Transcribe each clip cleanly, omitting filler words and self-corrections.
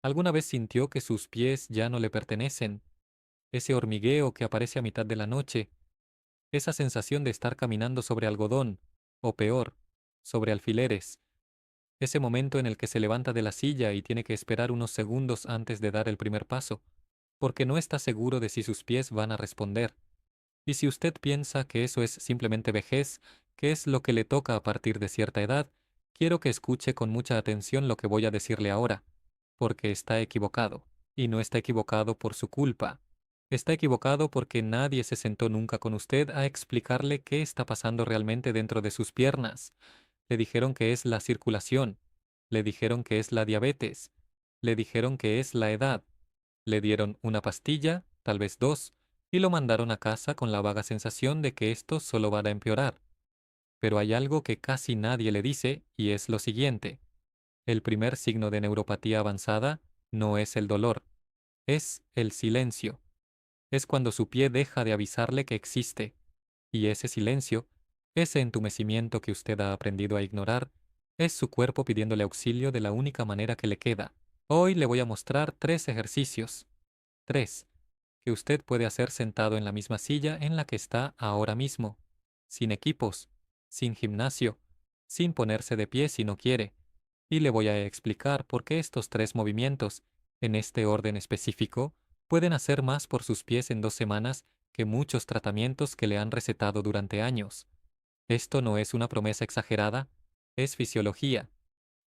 ¿Alguna vez sintió que sus pies ya no le pertenecen? Ese hormigueo que aparece a mitad de la noche, esa sensación de estar caminando sobre algodón, o peor, sobre alfileres, ese momento en el que se levanta de la silla y tiene que esperar unos segundos antes de dar el primer paso, porque no está seguro de si sus pies van a responder. Y si usted piensa que eso es simplemente vejez, que es lo que le toca a partir de cierta edad, quiero que escuche con mucha atención lo que voy a decirle ahora, porque está equivocado, y no está equivocado por su culpa. Está equivocado porque nadie se sentó nunca con usted a explicarle qué está pasando realmente dentro de sus piernas. Le dijeron que es la circulación, le dijeron que es la diabetes, le dijeron que es la edad, le dieron una pastilla, tal vez dos, y lo mandaron a casa con la vaga sensación de que esto solo va a empeorar. Pero hay algo que casi nadie le dice, y es lo siguiente. El primer signo de neuropatía avanzada no es el dolor, es el silencio. Es cuando su pie deja de avisarle que existe. Y ese silencio, ese entumecimiento que usted ha aprendido a ignorar, es su cuerpo pidiéndole auxilio de la única manera que le queda. Hoy le voy a mostrar tres ejercicios. Tres que usted puede hacer sentado en la misma silla en la que está ahora mismo, sin equipos, sin gimnasio, sin ponerse de pie si no quiere. Y le voy a explicar por qué estos tres movimientos, en este orden específico, pueden hacer más por sus pies en 2 semanas que muchos tratamientos que le han recetado durante años. Esto no es una promesa exagerada, es fisiología.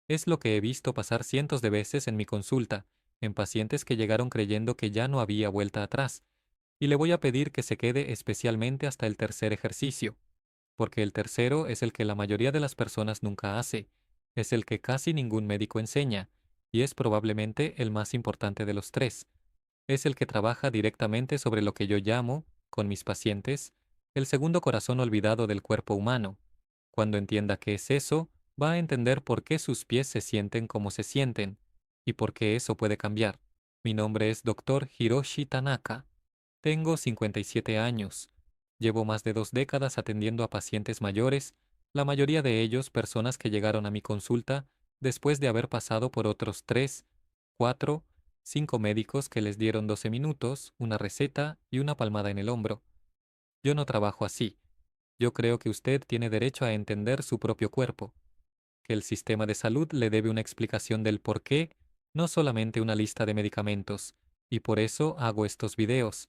Es lo que he visto pasar cientos de veces en mi consulta, en pacientes que llegaron creyendo que ya no había vuelta atrás, y le voy a pedir que se quede especialmente hasta el tercer ejercicio, porque el tercero es el que la mayoría de las personas nunca hace, es el que casi ningún médico enseña, y es probablemente el más importante de los tres. Es el que trabaja directamente sobre lo que yo llamo, con mis pacientes, el segundo corazón olvidado del cuerpo humano. Cuando entienda qué es eso, va a entender por qué sus pies se sienten como se sienten, y por qué eso puede cambiar. Mi nombre es Dr. Hiroshi Tanaka. Tengo 57 años. Llevo más de 2 décadas atendiendo a pacientes mayores, la mayoría de ellos personas que llegaron a mi consulta después de haber pasado por otros 3, 4, 5 médicos que les dieron 12 minutos, una receta y una palmada en el hombro. Yo no trabajo así. Yo creo que usted tiene derecho a entender su propio cuerpo, que el sistema de salud le debe una explicación del por qué, no solamente una lista de medicamentos, y por eso hago estos videos,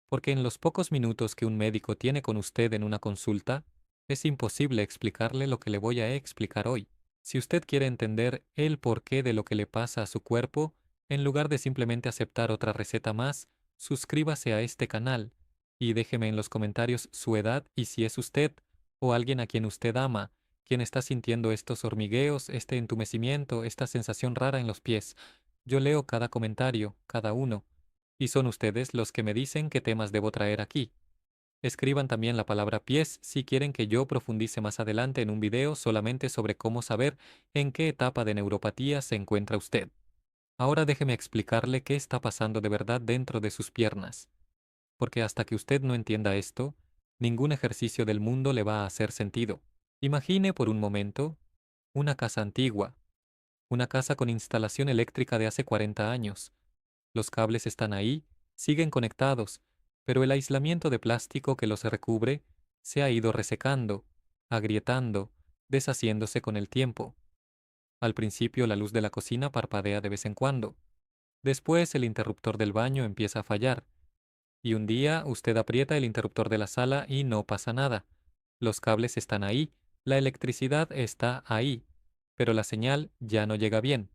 porque en los pocos minutos que un médico tiene con usted en una consulta, es imposible explicarle lo que le voy a explicar hoy. Si usted quiere entender el porqué de lo que le pasa a su cuerpo, en lugar de simplemente aceptar otra receta más, suscríbase a este canal y déjeme en los comentarios su edad y si es usted o alguien a quien usted ama, quien está sintiendo estos hormigueos, este entumecimiento, esta sensación rara en los pies. Yo leo cada comentario, cada uno, y son ustedes los que me dicen qué temas debo traer aquí. Escriban también la palabra pies si quieren que yo profundice más adelante en un video solamente sobre cómo saber en qué etapa de neuropatía se encuentra usted. Ahora déjeme explicarle qué está pasando de verdad dentro de sus piernas, porque hasta que usted no entienda esto, ningún ejercicio del mundo le va a hacer sentido. Imagine por un momento una casa antigua, una casa con instalación eléctrica de hace 40 años. Los cables están ahí, siguen conectados, pero el aislamiento de plástico que los recubre se ha ido resecando, agrietando, deshaciéndose con el tiempo. Al principio la luz de la cocina parpadea de vez en cuando. Después el interruptor del baño empieza a fallar. Y un día usted aprieta el interruptor de la sala y no pasa nada. Los cables están ahí, la electricidad está ahí, pero la señal ya no llega bien.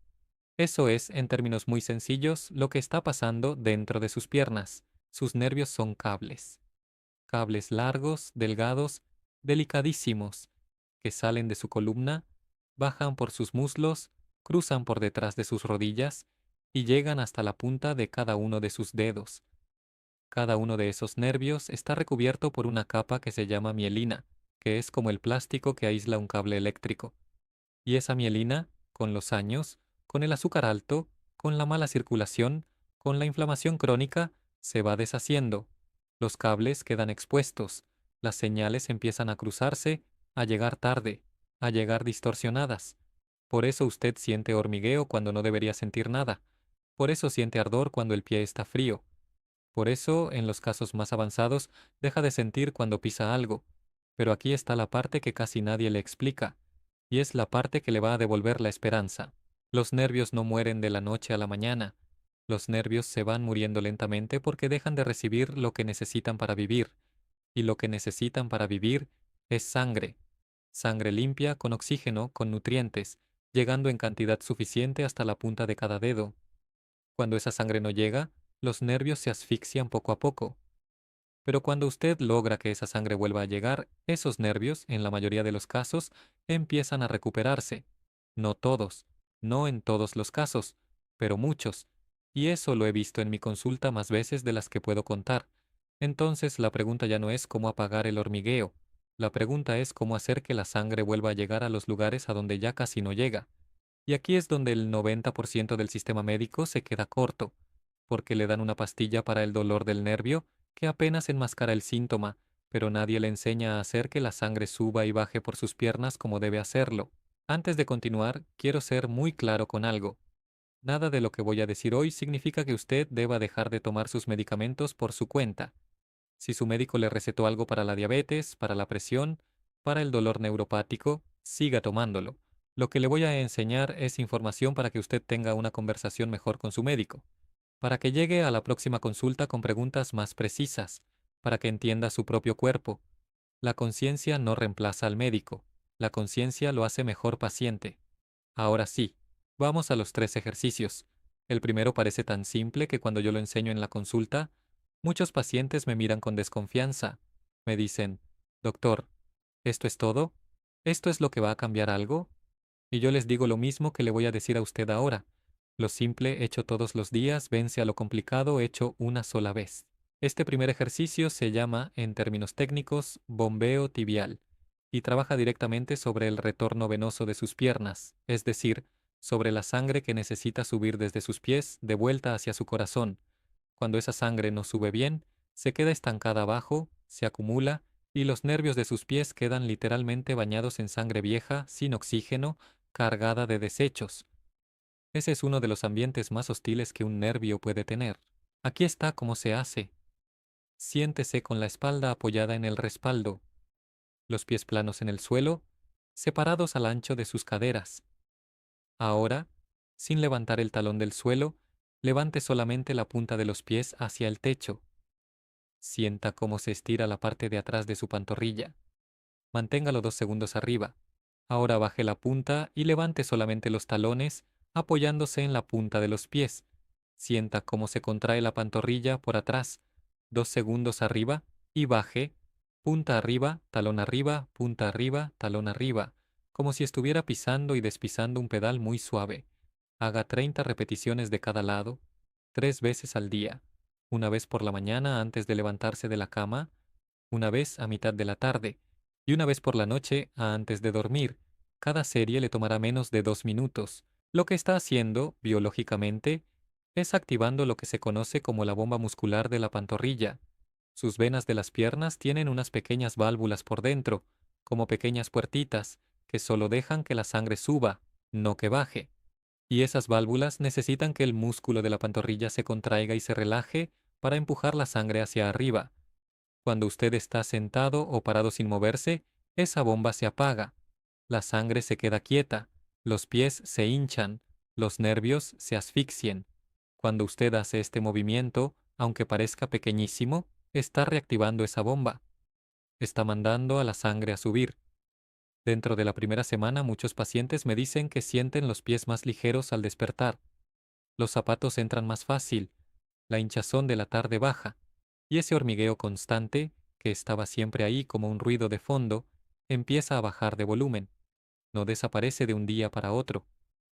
Eso es, en términos muy sencillos, lo que está pasando dentro de sus piernas. Sus nervios son cables. Cables largos, delgados, delicadísimos, que salen de su columna, bajan por sus muslos, cruzan por detrás de sus rodillas y llegan hasta la punta de cada uno de sus dedos. Cada uno de esos nervios está recubierto por una capa que se llama mielina, que es como el plástico que aísla un cable eléctrico. Y esa mielina, con los años, con el azúcar alto, con la mala circulación, con la inflamación crónica, se va deshaciendo. Los cables quedan expuestos, las señales empiezan a cruzarse, a llegar tarde, a llegar distorsionadas. Por eso usted siente hormigueo cuando no debería sentir nada. Por eso siente ardor cuando el pie está frío. Por eso, en los casos más avanzados, deja de sentir cuando pisa algo. Pero aquí está la parte que casi nadie le explica, y es la parte que le va a devolver la esperanza. Los nervios no mueren de la noche a la mañana. Los nervios se van muriendo lentamente porque dejan de recibir lo que necesitan para vivir, y lo que necesitan para vivir es sangre. Sangre limpia, con oxígeno, con nutrientes, llegando en cantidad suficiente hasta la punta de cada dedo. Cuando esa sangre no llega, los nervios se asfixian poco a poco. Pero cuando usted logra que esa sangre vuelva a llegar, esos nervios, en la mayoría de los casos, empiezan a recuperarse. No todos, no en todos los casos, pero muchos. Y eso lo he visto en mi consulta más veces de las que puedo contar. Entonces la pregunta ya no es cómo apagar el hormigueo. La pregunta es cómo hacer que la sangre vuelva a llegar a los lugares a donde ya casi no llega. Y aquí es donde el 90% del sistema médico se queda corto, porque le dan una pastilla para el dolor del nervio que apenas enmascara el síntoma, pero nadie le enseña a hacer que la sangre suba y baje por sus piernas como debe hacerlo. Antes de continuar, quiero ser muy claro con algo. Nada de lo que voy a decir hoy significa que usted deba dejar de tomar sus medicamentos por su cuenta. Si su médico le recetó algo para la diabetes, para la presión, para el dolor neuropático, siga tomándolo. Lo que le voy a enseñar es información para que usted tenga una conversación mejor con su médico, para que llegue a la próxima consulta con preguntas más precisas, para que entienda su propio cuerpo. La conciencia no reemplaza al médico, la conciencia lo hace mejor paciente. Ahora sí, vamos a los 3 ejercicios. El primero parece tan simple que cuando yo lo enseño en la consulta, muchos pacientes me miran con desconfianza. Me dicen, doctor, ¿esto es todo? ¿Esto es lo que va a cambiar algo? Y yo les digo lo mismo que le voy a decir a usted ahora. Lo simple hecho todos los días vence a lo complicado hecho una sola vez. Este primer ejercicio se llama, en términos técnicos, bombeo tibial, y trabaja directamente sobre el retorno venoso de sus piernas, es decir, sobre la sangre que necesita subir desde sus pies de vuelta hacia su corazón. Cuando esa sangre no sube bien, se queda estancada abajo, se acumula, y los nervios de sus pies quedan literalmente bañados en sangre vieja, sin oxígeno, cargada de desechos. Ese es uno de los ambientes más hostiles que un nervio puede tener. Aquí está cómo se hace. Siéntese con la espalda apoyada en el respaldo, los pies planos en el suelo, separados al ancho de sus caderas. Ahora, sin levantar el talón del suelo, levante solamente la punta de los pies hacia el techo. Sienta cómo se estira la parte de atrás de su pantorrilla. Manténgalo 2 segundos arriba. Ahora baje la punta y levante solamente los talones, apoyándose en la punta de los pies. Sienta cómo se contrae la pantorrilla por atrás. 2 segundos arriba y baje. Punta arriba, talón arriba, como si estuviera pisando y despisando un pedal muy suave. Haga 30 repeticiones de cada lado, 3 veces al día. Una vez por la mañana antes de levantarse de la cama, una vez a mitad de la tarde y una vez por la noche antes de dormir. Cada serie le tomará menos de 2 minutos. Lo que está haciendo, biológicamente, es activando lo que se conoce como la bomba muscular de la pantorrilla. Sus venas de las piernas tienen unas pequeñas válvulas por dentro, como pequeñas puertitas, que solo dejan que la sangre suba, no que baje. Y esas válvulas necesitan que el músculo de la pantorrilla se contraiga y se relaje para empujar la sangre hacia arriba. Cuando usted está sentado o parado sin moverse, esa bomba se apaga. La sangre se queda quieta, los pies se hinchan, los nervios se asfixian. Cuando usted hace este movimiento, aunque parezca pequeñísimo, está reactivando esa bomba. Está mandando a la sangre a subir. Dentro de la primera semana, muchos pacientes me dicen que sienten los pies más ligeros al despertar. Los zapatos entran más fácil, la hinchazón de la tarde baja, y ese hormigueo constante, que estaba siempre ahí como un ruido de fondo, empieza a bajar de volumen. No desaparece de un día para otro,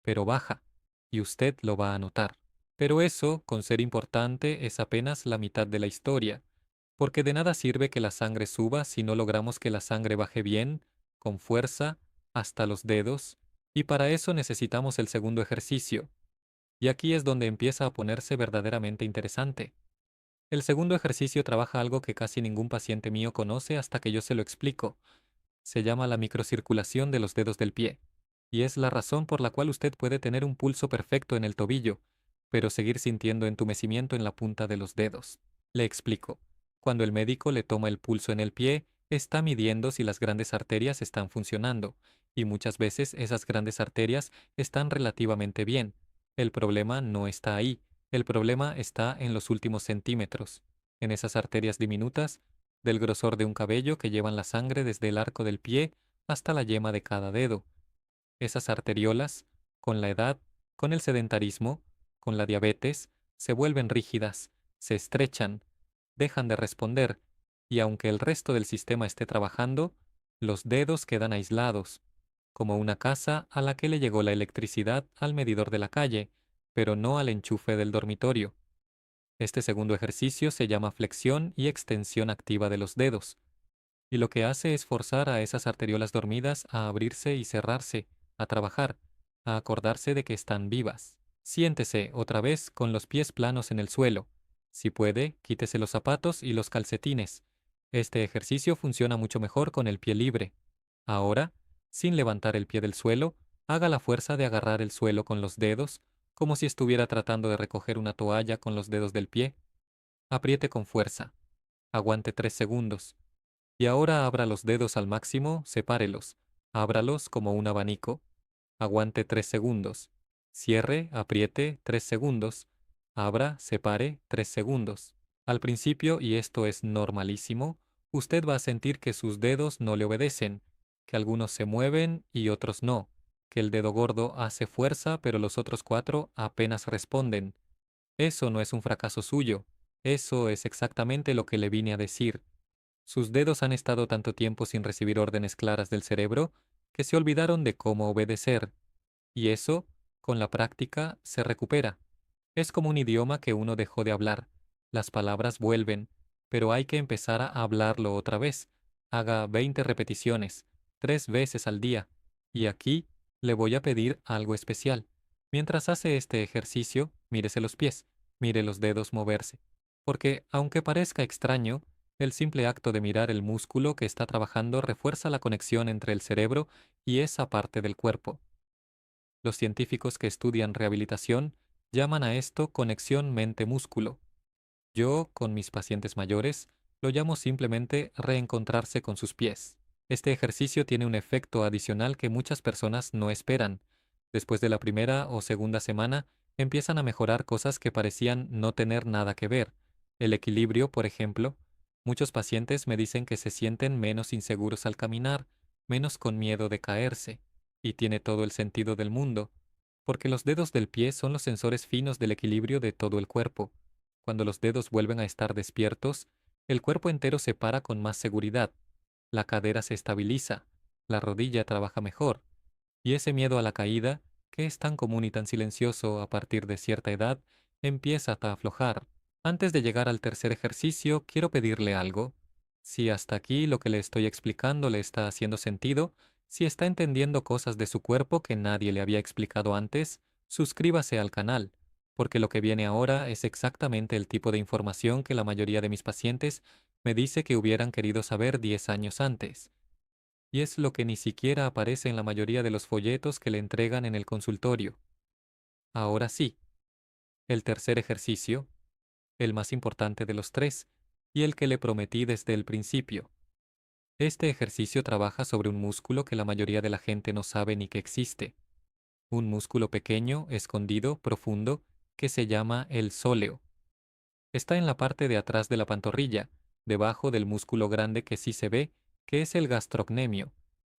pero baja, y usted lo va a notar. Pero eso, con ser importante, es apenas la mitad de la historia, porque de nada sirve que la sangre suba si no logramos que la sangre baje bien, con fuerza, hasta los dedos, y para eso necesitamos el segundo ejercicio. Y aquí es donde empieza a ponerse verdaderamente interesante. El segundo ejercicio trabaja algo que casi ningún paciente mío conoce hasta que yo se lo explico. Se llama la microcirculación de los dedos del pie. Y es la razón por la cual usted puede tener un pulso perfecto en el tobillo, pero seguir sintiendo entumecimiento en la punta de los dedos. Le explico. Cuando el médico le toma el pulso en el pie, está midiendo si las grandes arterias están funcionando, y muchas veces esas grandes arterias están relativamente bien. El problema no está ahí, el problema está en los últimos centímetros, en esas arterias diminutas, del grosor de un cabello que llevan la sangre desde el arco del pie hasta la yema de cada dedo. Esas arteriolas, con la edad, con el sedentarismo, con la diabetes, se vuelven rígidas, se estrechan, dejan de responder, y aunque el resto del sistema esté trabajando, los dedos quedan aislados, como una casa a la que le llegó la electricidad al medidor de la calle, pero no al enchufe del dormitorio. Este segundo ejercicio se llama flexión y extensión activa de los dedos, y lo que hace es forzar a esas arteriolas dormidas a abrirse y cerrarse, a trabajar, a acordarse de que están vivas. Siéntese otra vez con los pies planos en el suelo. Si puede, quítese los zapatos y los calcetines. Este ejercicio funciona mucho mejor con el pie libre. Ahora, sin levantar el pie del suelo, haga la fuerza de agarrar el suelo con los dedos, como si estuviera tratando de recoger una toalla con los dedos del pie. Apriete con fuerza. Aguante 3 segundos. Y ahora abra los dedos al máximo, sepárelos. Ábralos como un abanico. Aguante 3 segundos. Cierre, apriete 3 segundos. Abra, separe 3 segundos. Al principio, y esto es normalísimo, usted va a sentir que sus dedos no le obedecen, que algunos se mueven y otros no, que el dedo gordo hace fuerza pero los otros 4 apenas responden. Eso no es un fracaso suyo, eso es exactamente lo que le vine a decir. Sus dedos han estado tanto tiempo sin recibir órdenes claras del cerebro que se olvidaron de cómo obedecer. Y eso, con la práctica, se recupera. Es como un idioma que uno dejó de hablar. Las palabras vuelven, pero hay que empezar a hablarlo otra vez. Haga 20 repeticiones, 3 veces al día. Y aquí le voy a pedir algo especial. Mientras hace este ejercicio, mírese los pies, mire los dedos moverse. Porque, aunque parezca extraño, el simple acto de mirar el músculo que está trabajando refuerza la conexión entre el cerebro y esa parte del cuerpo. Los científicos que estudian rehabilitación llaman a esto conexión mente-músculo. Yo, con mis pacientes mayores, lo llamo simplemente reencontrarse con sus pies. Este ejercicio tiene un efecto adicional que muchas personas no esperan. Después de la primera o segunda semana, empiezan a mejorar cosas que parecían no tener nada que ver. El equilibrio, por ejemplo. Muchos pacientes me dicen que se sienten menos inseguros al caminar, menos con miedo de caerse. Y tiene todo el sentido del mundo, porque los dedos del pie son los sensores finos del equilibrio de todo el cuerpo. Cuando los dedos vuelven a estar despiertos, el cuerpo entero se para con más seguridad, la cadera se estabiliza, la rodilla trabaja mejor, y ese miedo a la caída, que es tan común y tan silencioso a partir de cierta edad, empieza a aflojar. Antes de llegar al tercer ejercicio, quiero pedirle algo. Si hasta aquí lo que le estoy explicando le está haciendo sentido, si está entendiendo cosas de su cuerpo que nadie le había explicado antes, suscríbase al canal, porque lo que viene ahora es exactamente el tipo de información que la mayoría de mis pacientes me dice que hubieran querido saber 10 años antes. Y es lo que ni siquiera aparece en la mayoría de los folletos que le entregan en el consultorio. Ahora sí, el tercer ejercicio, el más importante de los tres, y el que le prometí desde el principio. Este ejercicio trabaja sobre un músculo que la mayoría de la gente no sabe ni que existe. Un músculo pequeño, escondido, profundo, que se llama el sóleo. Está en la parte de atrás de la pantorrilla, debajo del músculo grande que sí se ve, que es el gastrocnemio.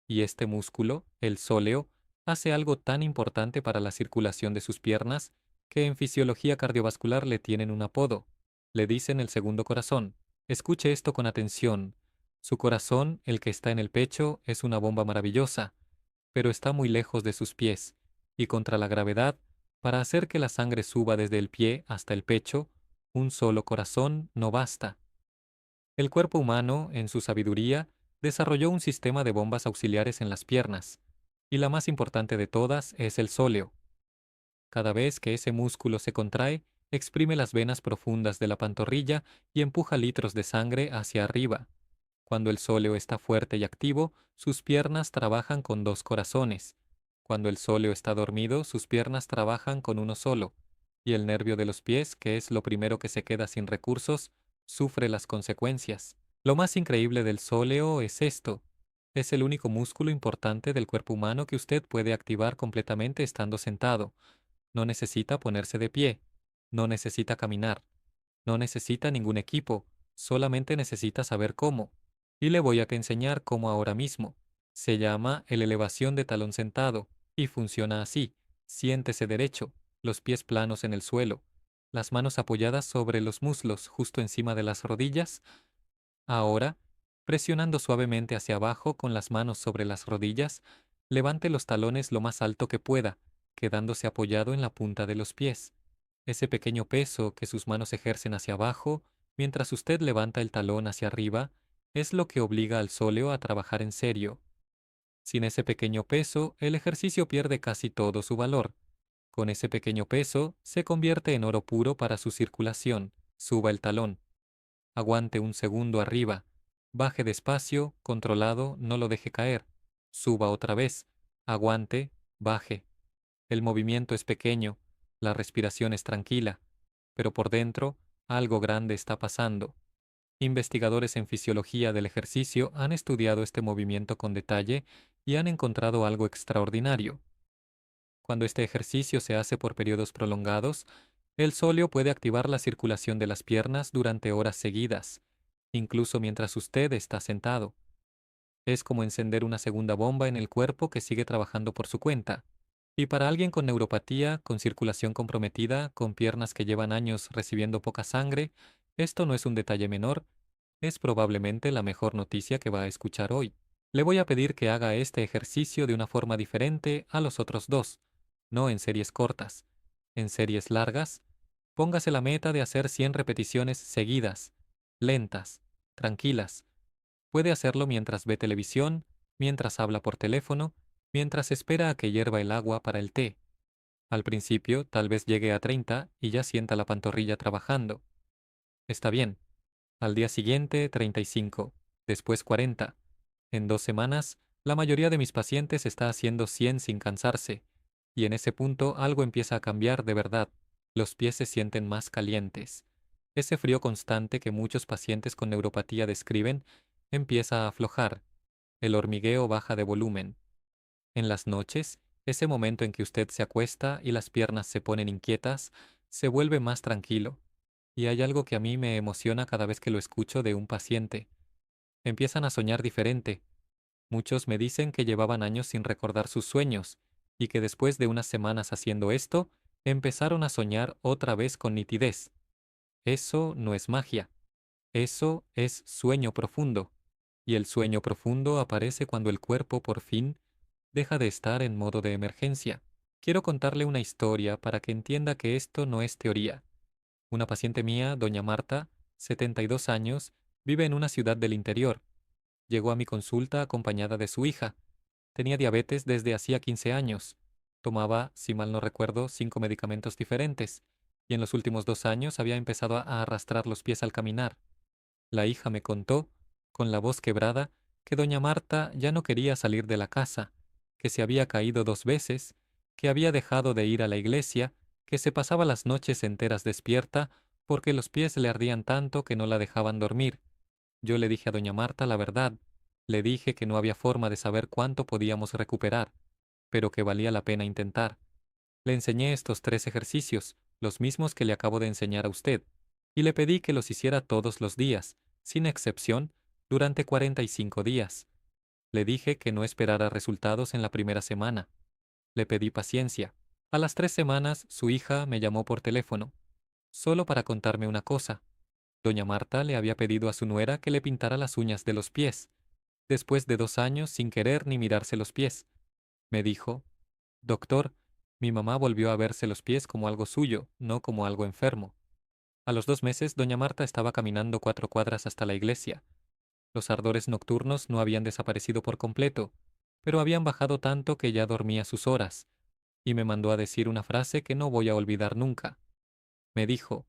Y este músculo, el sóleo, hace algo tan importante para la circulación de sus piernas que en fisiología cardiovascular le tienen un apodo. Le dicen el segundo corazón. Escuche esto con atención. Su corazón, el que está en el pecho, es una bomba maravillosa, pero está muy lejos de sus pies, y contra la gravedad, para hacer que la sangre suba desde el pie hasta el pecho, un solo corazón no basta. El cuerpo humano, en su sabiduría, desarrolló un sistema de bombas auxiliares en las piernas, y la más importante de todas es el sóleo. Cada vez que ese músculo se contrae, exprime las venas profundas de la pantorrilla y empuja litros de sangre hacia arriba. Cuando el sóleo está fuerte y activo, sus piernas trabajan con 2 corazones. Cuando el sóleo está dormido, sus piernas trabajan con uno solo. Y el nervio de los pies, que es lo primero que se queda sin recursos, sufre las consecuencias. Lo más increíble del sóleo es esto. Es el único músculo importante del cuerpo humano que usted puede activar completamente estando sentado. No necesita ponerse de pie. No necesita caminar. No necesita ningún equipo. Solamente necesita saber cómo. Y le voy a enseñar cómo ahora mismo. Se llama el elevación de talón sentado y funciona así. Siéntese derecho, los pies planos en el suelo, las manos apoyadas sobre los muslos justo encima de las rodillas. Ahora, presionando suavemente hacia abajo con las manos sobre las rodillas, levante los talones lo más alto que pueda, quedándose apoyado en la punta de los pies. Ese pequeño peso que sus manos ejercen hacia abajo, mientras usted levanta el talón hacia arriba, es lo que obliga al sóleo a trabajar en serio. Sin ese pequeño peso, el ejercicio pierde casi todo su valor. Con ese pequeño peso, se convierte en oro puro para su circulación. Suba el talón. Aguante un segundo arriba. Baje despacio, controlado, no lo deje caer. Suba otra vez. Aguante, baje. El movimiento es pequeño, la respiración es tranquila, pero por dentro algo grande está pasando. Investigadores en fisiología del ejercicio han estudiado este movimiento con detalle y han encontrado algo extraordinario. Cuando este ejercicio se hace por periodos prolongados, el sóleo puede activar la circulación de las piernas durante horas seguidas, incluso mientras usted está sentado. Es como encender una segunda bomba en el cuerpo que sigue trabajando por su cuenta. Y para alguien con neuropatía, con circulación comprometida, con piernas que llevan años recibiendo poca sangre, esto no es un detalle menor, es probablemente la mejor noticia que va a escuchar hoy. Le voy a pedir que haga este ejercicio de una forma diferente a los otros dos, no en series cortas. En series largas, póngase la meta de hacer 100 repeticiones seguidas, lentas, tranquilas. Puede hacerlo mientras ve televisión, mientras habla por teléfono, mientras espera a que hierva el agua para el té. Al principio, tal vez llegue a 30 y ya sienta la pantorrilla trabajando. Está bien. Al día siguiente, 35. Después 40. En 2 semanas, la mayoría de mis pacientes está haciendo 100 sin cansarse. Y en ese punto algo empieza a cambiar de verdad. Los pies se sienten más calientes. Ese frío constante que muchos pacientes con neuropatía describen empieza a aflojar. El hormigueo baja de volumen. En las noches, ese momento en que usted se acuesta y las piernas se ponen inquietas, se vuelve más tranquilo. Y hay algo que a mí me emociona cada vez que lo escucho de un paciente. Empiezan a soñar diferente. Muchos me dicen que llevaban años sin recordar sus sueños, y que después de unas semanas haciendo esto, empezaron a soñar otra vez con nitidez. Eso no es magia. Eso es sueño profundo. Y el sueño profundo aparece cuando el cuerpo por fin deja de estar en modo de emergencia. Quiero contarle una historia para que entienda que esto no es teoría. Una paciente mía, doña Marta, 72 años, vive en una ciudad del interior. Llegó a mi consulta acompañada de su hija. Tenía diabetes desde hacía 15 años. Tomaba, si mal no recuerdo, 5 medicamentos diferentes, y en los últimos 2 años había empezado a arrastrar los pies al caminar. La hija me contó, con la voz quebrada, que doña Marta ya no quería salir de la casa, que se había caído 2 veces, que había dejado de ir a la iglesia, que se pasaba las noches enteras despierta porque los pies le ardían tanto que no la dejaban dormir. Yo le dije a doña Marta la verdad, le dije que no había forma de saber cuánto podíamos recuperar, pero que valía la pena intentar. Le enseñé estos 3 ejercicios, los mismos que le acabo de enseñar a usted, y le pedí que los hiciera todos los días, sin excepción, durante 45 días. Le dije que no esperara resultados en la primera semana. Le pedí paciencia. A las 3 semanas, su hija me llamó por teléfono, solo para contarme una cosa. Doña Marta le había pedido a su nuera que le pintara las uñas de los pies, después de 2 años sin querer ni mirarse los pies. Me dijo, doctor, mi mamá volvió a verse los pies como algo suyo, no como algo enfermo. A los 2 meses, doña Marta estaba caminando 4 cuadras hasta la iglesia. Los ardores nocturnos no habían desaparecido por completo, pero habían bajado tanto que ya dormía sus horas, y me mandó a decir una frase que no voy a olvidar nunca. Me dijo,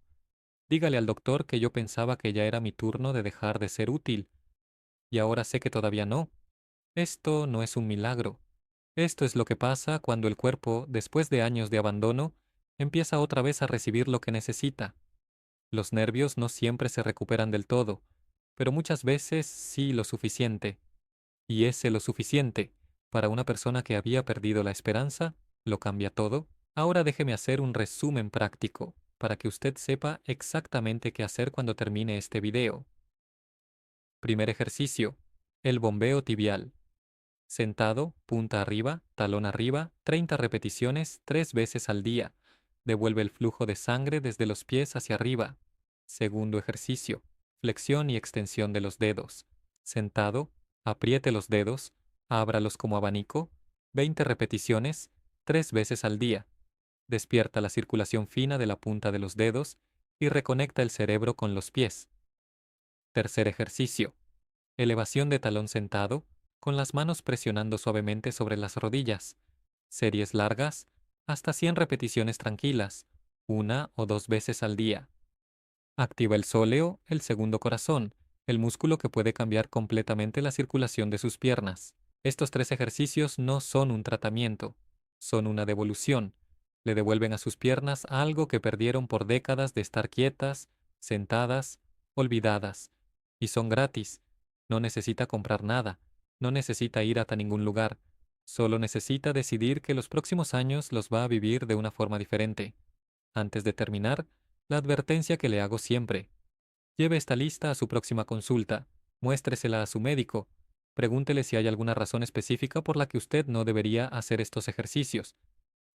dígale al doctor que yo pensaba que ya era mi turno de dejar de ser útil, y ahora sé que todavía no. Esto no es un milagro. Esto es lo que pasa cuando el cuerpo, después de años de abandono, empieza otra vez a recibir lo que necesita. Los nervios no siempre se recuperan del todo, pero muchas veces sí lo suficiente. Y ese lo suficiente, para una persona que había perdido la esperanza, lo cambia todo. Ahora déjeme hacer un resumen práctico, para que usted sepa exactamente qué hacer cuando termine este video. Primer ejercicio, el bombeo tibial. Sentado, punta arriba, 30 repeticiones 3 veces al día. Devuelve el flujo de sangre desde los pies hacia arriba. Segundo ejercicio, flexión y extensión de los dedos. Sentado, apriete los dedos, ábralos como abanico, 20 repeticiones, 3 veces al día. Despierta la circulación fina de la punta de los dedos y reconecta el cerebro con los pies. Tercer ejercicio, elevación de talón sentado, con las manos presionando suavemente sobre las rodillas. Series largas, hasta 100 repeticiones tranquilas, 1 o 2 veces al día. Activa el sóleo, el segundo corazón, el músculo que puede cambiar completamente la circulación de sus piernas. Estos 3 ejercicios no son un tratamiento, son una devolución. Le devuelven a sus piernas algo que perdieron por décadas de estar quietas, sentadas, olvidadas. Y son gratis. No necesita comprar nada, no necesita ir hasta ningún lugar. Solo necesita decidir que los próximos años los va a vivir de una forma diferente. Antes de terminar, la advertencia que le hago siempre. Lleve esta lista a su próxima consulta, muéstresela a su médico, pregúntele si hay alguna razón específica por la que usted no debería hacer estos ejercicios.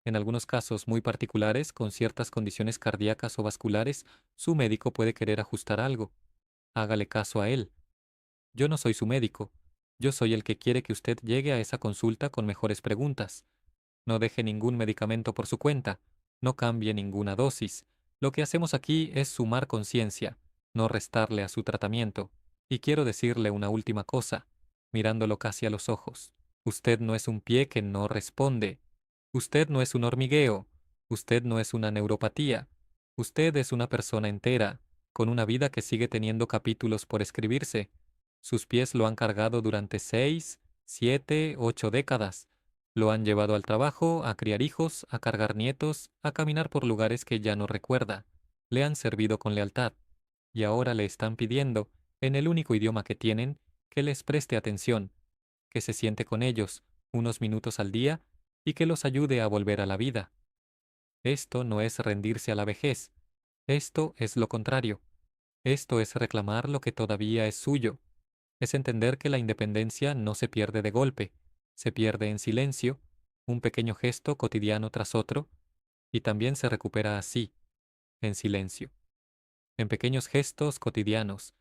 En algunos casos muy particulares, con ciertas condiciones cardíacas o vasculares, su médico puede querer ajustar algo. Hágale caso a él. Yo no soy su médico. Yo soy el que quiere que usted llegue a esa consulta con mejores preguntas. No deje ningún medicamento por su cuenta. No cambie ninguna dosis. Lo que hacemos aquí es sumar conciencia, no restarle a su tratamiento. Y quiero decirle una última cosa, mirándolo casi a los ojos. Usted no es un pie que no responde. Usted no es un hormigueo. Usted no es una neuropatía. Usted es una persona entera, con una vida que sigue teniendo capítulos por escribirse. Sus pies lo han cargado durante 6, 7, 8 décadas. Lo han llevado al trabajo, a criar hijos, a cargar nietos, a caminar por lugares que ya no recuerda. Le han servido con lealtad. Y ahora le están pidiendo, en el único idioma que tienen, que les preste atención, que se siente con ellos unos minutos al día y que los ayude a volver a la vida. Esto no es rendirse a la vejez. Esto es lo contrario. Esto es reclamar lo que todavía es suyo. Es entender que la independencia no se pierde de golpe, se pierde en silencio, un pequeño gesto cotidiano tras otro, y también se recupera así, en silencio, en pequeños gestos cotidianos,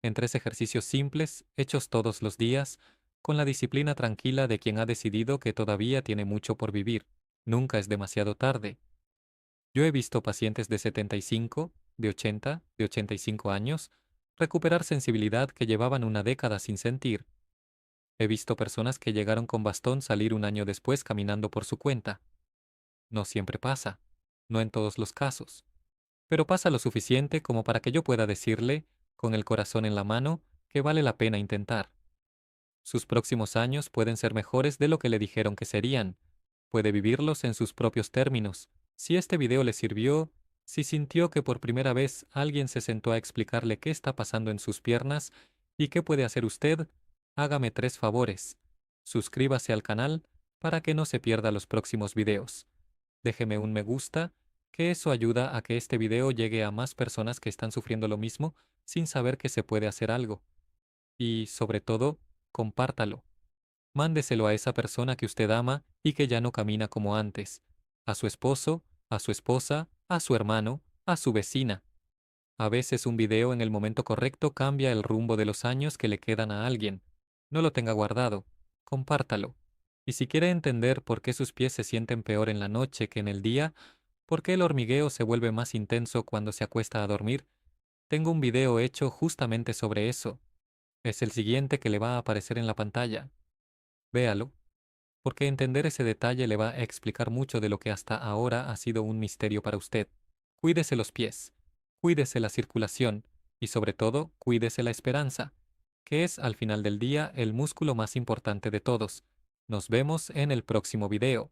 en 3 ejercicios simples, hechos todos los días, con la disciplina tranquila de quien ha decidido que todavía tiene mucho por vivir. Nunca es demasiado tarde. Yo he visto pacientes de 75, de 80, de 85 años, recuperar sensibilidad que llevaban una década sin sentir. He visto personas que llegaron con bastón salir un año después caminando por su cuenta. No siempre pasa, no en todos los casos, pero pasa lo suficiente como para que yo pueda decirle, con el corazón en la mano, que vale la pena intentar. Sus próximos años pueden ser mejores de lo que le dijeron que serían. Puede vivirlos en sus propios términos. Si este video le sirvió, si sintió que por primera vez alguien se sentó a explicarle qué está pasando en sus piernas y qué puede hacer usted, hágame 3 favores. Suscríbase al canal para que no se pierda los próximos videos. Déjeme un me gusta, que eso ayuda a que este video llegue a más personas que están sufriendo lo mismo sin saber que se puede hacer algo. Y, sobre todo, compártalo. Mándeselo a esa persona que usted ama y que ya no camina como antes. A su esposo, a su esposa, a su hermano, a su vecina. A veces un video en el momento correcto cambia el rumbo de los años que le quedan a alguien. No lo tenga guardado. Compártalo. Y si quiere entender por qué sus pies se sienten peor en la noche que en el día, por qué el hormigueo se vuelve más intenso cuando se acuesta a dormir, tengo un video hecho justamente sobre eso. Es el siguiente que le va a aparecer en la pantalla. Véalo, porque entender ese detalle le va a explicar mucho de lo que hasta ahora ha sido un misterio para usted. Cuídese los pies, cuídese la circulación y sobre todo cuídese la esperanza, que es al final del día el músculo más importante de todos. Nos vemos en el próximo video.